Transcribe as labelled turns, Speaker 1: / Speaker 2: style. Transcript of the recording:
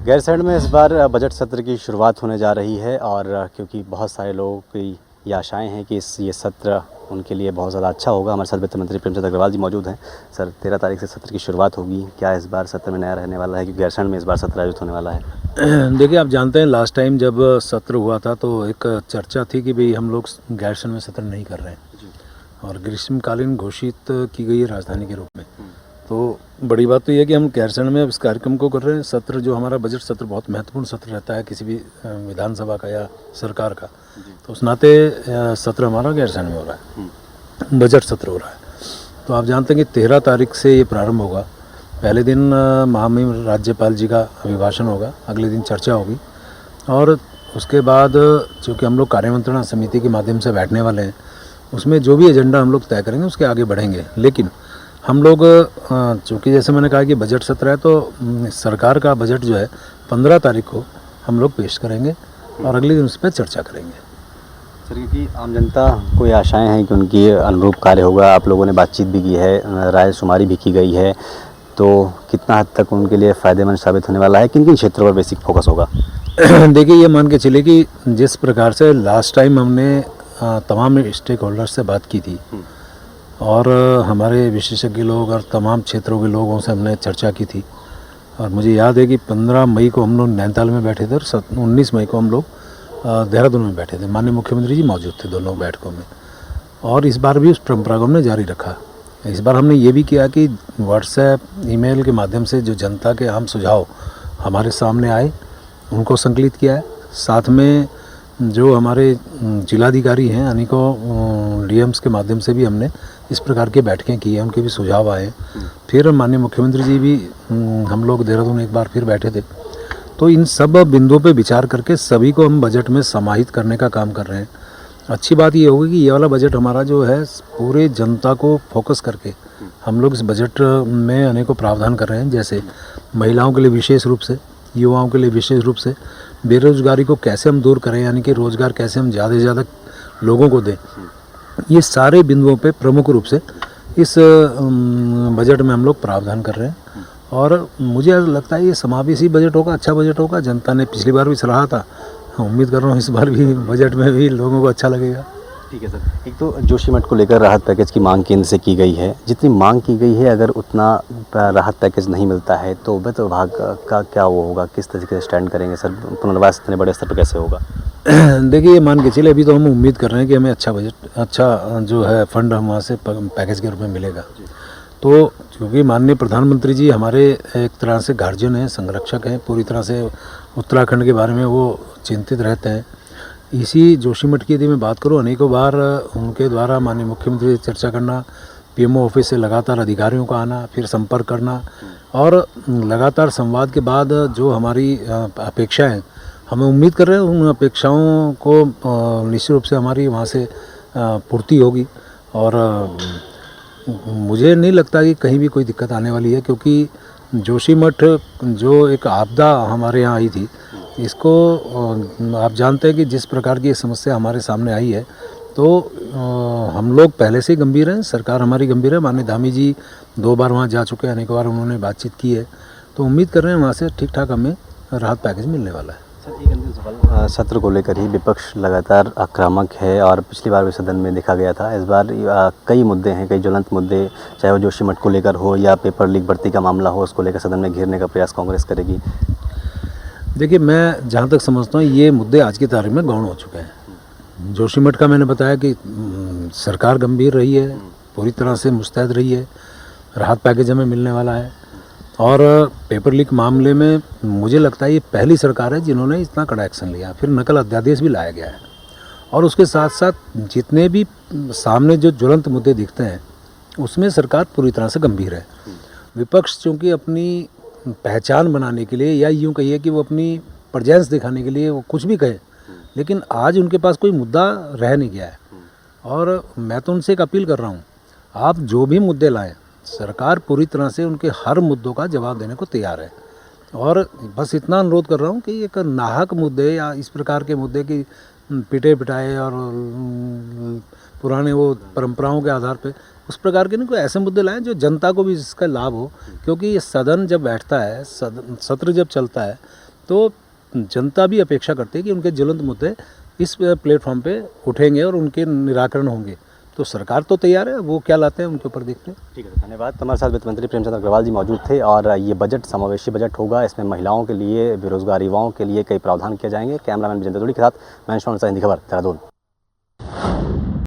Speaker 1: गैरसैंण में इस बार बजट सत्र की शुरुआत होने जा रही है और क्योंकि बहुत सारे लोगों की ये आशाएं हैं कि ये सत्र उनके लिए बहुत ज़्यादा अच्छा होगा। हमारे साथ वित्त मंत्री प्रेमचंद अग्रवाल जी मौजूद हैं। सर, 13 तारीख से सत्र की शुरुआत होगी, क्या इस बार सत्र में नया रहने वाला है क्योंकि गैरसैंण में इस बार सत्र आयोजित होने वाला है?
Speaker 2: देखिए, आप जानते हैं लास्ट टाइम जब सत्र हुआ था तो एक चर्चा थी कि भाई हम लोग गैरसैंण में सत्र नहीं कर रहे हैं और ग्रीष्मकालीन घोषित की गई है राजधानी के रूप में। तो बड़ी बात तो ये है कि हम गैरसैंण में इस कार्यक्रम को कर रहे हैं। सत्र जो हमारा बजट सत्र बहुत महत्वपूर्ण सत्र रहता है किसी भी विधानसभा का या सरकार का, तो उस नाते सत्र हमारा गैरसैंण में हो रहा है, बजट सत्र हो रहा है। तो आप जानते हैं कि 13 तारीख से ये प्रारंभ होगा। पहले दिन महामहिम राज्यपाल जी का अभिभाषण होगा, अगले दिन चर्चा होगी और उसके बाद चूँकि हम लोग कार्यमंत्रणा समिति के माध्यम से बैठने वाले हैं, उसमें जो भी एजेंडा हम लोग तय करेंगे उसके आगे बढ़ेंगे। लेकिन हम लोग चूँकि जैसे मैंने कहा कि बजट सत्र है तो सरकार का बजट जो है 15 तारीख को हम लोग पेश करेंगे और अगले दिन उस पर चर्चा करेंगे।
Speaker 1: सर, क्योंकि आम जनता को ये आशाएँ हैं कि उनकी अनुरूप कार्य होगा, आप लोगों ने बातचीत भी की है, रायशुमारी भी की गई है, तो कितना हद तक उनके लिए फ़ायदेमंद साबित होने वाला है, किन किन क्षेत्रों पर बेसिक फोकस होगा?
Speaker 2: देखिए, ये मान के चलिए कि जिस प्रकार से लास्ट टाइम हमने तमाम स्टेक होल्डर्स से बात की थी और हमारे विशेषज्ञ लोग और तमाम क्षेत्रों के लोगों से हमने चर्चा की थी और मुझे याद है कि 15 मई को हम लोग नैनीताल में बैठे थे और 19 मई को हम लोग देहरादून में बैठे थे। माननीय मुख्यमंत्री जी मौजूद थे दोनों बैठकों में और इस बार भी उस परंपरा को हमने जारी रखा। इस बार हमने ये भी किया कि व्हाट्सएप, ईमेल के माध्यम से जो जनता के अहम सुझाव हमारे सामने आए उनको संकलित किया है। साथ में जो हमारे जिलाधिकारी हैं अनेकों डीएम्स के माध्यम से भी हमने इस प्रकार की बैठकें की हैं, उनके भी सुझाव आए। फिर माननीय मुख्यमंत्री जी भी हम लोग देहरादून एक बार फिर बैठे थे। तो इन सब बिंदुओं पे विचार करके सभी को हम बजट में समाहित करने का काम कर रहे हैं। अच्छी बात ये होगी कि ये वाला बजट हमारा जो है पूरे जनता को फोकस करके हम लोग इस बजट में अनेकों प्रावधान कर रहे हैं। जैसे महिलाओं के लिए विशेष रूप से, युवाओं के लिए विशेष रूप से, बेरोजगारी को कैसे हम दूर करें, यानी कि रोज़गार कैसे हम ज़्यादा से ज़्यादा लोगों को दें, ये सारे बिंदुओं पे प्रमुख रूप से इस बजट में हम लोग प्रावधान कर रहे हैं। और मुझे लगता है ये समावेशी बजट होगा, अच्छा बजट होगा। जनता ने पिछली बार भी सराहा था, उम्मीद कर रहा हूँ इस बार भी बजट में भी लोगों को अच्छा लगेगा।
Speaker 1: ठीक है सर, एक तो जोशीमठ को लेकर राहत पैकेज की मांग केंद्र से की गई है। जितनी मांग की गई है, अगर उतना राहत पैकेज नहीं मिलता है तो वित्त विभाग का क्या वो होगा, किस तरीके से स्टैंड करेंगे सर? पुनर्वास इतने बड़े स्तर पर कैसे होगा?
Speaker 2: देखिए, ये मान के चलिए अभी तो हम उम्मीद कर रहे हैं कि हमें अच्छा बजट, अच्छा जो है फंड हम वहाँ से पैकेज के रूप में मिलेगा। तो क्योंकि माननीय प्रधानमंत्री जी हमारे एक तरह से गार्जियन हैं, संरक्षक हैं, पूरी तरह से उत्तराखंड के बारे में वो चिंतित रहते हैं। इसी जोशीमठ की यदि मैं बात करूं, अनेकों बार उनके द्वारा माननीय मुख्यमंत्री से चर्चा करना, पीएमओ ऑफिस से लगातार अधिकारियों का आना, फिर संपर्क करना और लगातार संवाद के बाद जो हमारी अपेक्षाएं हैं, हमें उम्मीद कर रहे हैं उन अपेक्षाओं को निश्चित रूप से हमारी वहाँ से पूर्ति होगी। और मुझे नहीं लगता कि कहीं भी कोई दिक्कत आने वाली है, क्योंकि जोशीमठ जो एक आपदा हमारे यहाँ आई थी, इसको आप जानते हैं कि जिस प्रकार की समस्या हमारे सामने आई है तो हम लोग पहले से ही गंभीर हैं, सरकार हमारी गंभीर है। माननीय धामी जी 2 बार वहाँ जा चुके हैं, अनेक बार उन्होंने बातचीत की है, तो उम्मीद कर रहे हैं वहाँ से ठीक ठाक हमें राहत पैकेज मिलने वाला है।
Speaker 1: सर, एक अंतिम सवाल, सत्र को लेकर ही विपक्ष लगातार आक्रामक है और पिछली बार भी सदन में देखा गया था। इस बार कई मुद्दे हैं, कई ज्वलंत मुद्दे, चाहे वो जोशीमठ को लेकर हो या पेपर लीक भर्ती का मामला हो, उसको लेकर सदन में घेरने का प्रयास कांग्रेस करेगी।
Speaker 2: देखिए, मैं जहाँ तक समझता हूँ ये मुद्दे आज की तारीख में गौण हो चुके हैं। जोशीमठ का मैंने बताया कि सरकार गंभीर रही है, पूरी तरह से मुस्तैद रही है, राहत पैकेज हमें मिलने वाला है। और पेपर लीक मामले में मुझे लगता है ये पहली सरकार है जिन्होंने इतना कड़ा एक्शन लिया। फिर नकल अध्यादेश भी लाया गया है और उसके साथ साथ जितने भी सामने जो ज्वलंत मुद्दे दिखते हैं उसमें सरकार पूरी तरह से गंभीर है। विपक्ष चूँकि अपनी पहचान बनाने के लिए या यूँ कहिए कि वो अपनी प्रेजेंस दिखाने के लिए वो कुछ भी कहे, लेकिन आज उनके पास कोई मुद्दा रह नहीं गया है। और मैं तो उनसे एक अपील कर रहा हूँ, आप जो भी मुद्दे लाएं, सरकार पूरी तरह से उनके हर मुद्दों का जवाब देने को तैयार है। और बस इतना अनुरोध कर रहा हूँ कि एक नाहक मुद्दे या इस प्रकार के मुद्दे की पिटे पिटाए और पुराने वो परंपराओं के आधार पे उस प्रकार के नहीं, कोई ऐसे मुद्दे लाएं जो जनता को भी इसका लाभ हो। क्योंकि ये सदन जब बैठता है, सत्र जब चलता है तो जनता भी अपेक्षा करती है कि उनके ज्वलंत मुद्दे इस प्लेटफॉर्म पे उठेंगे और उनके निराकरण होंगे। तो सरकार तो तैयार है, वो क्या लाते हैं उनके ऊपर देखते हैं।
Speaker 1: ठीक है, धन्यवाद। तो हमारे साथ वित्त मंत्री प्रेमचंद अग्रवाल जी मौजूद थे और ये बजट समावेशी बजट होगा। इसमें महिलाओं के लिए, बेरोजगार युवाओं के लिए कई प्रावधान किए जाएंगे। कैमरामैन विजेंद्र दुड़ी के साथ मैं हिंदी खबर, देहरादून।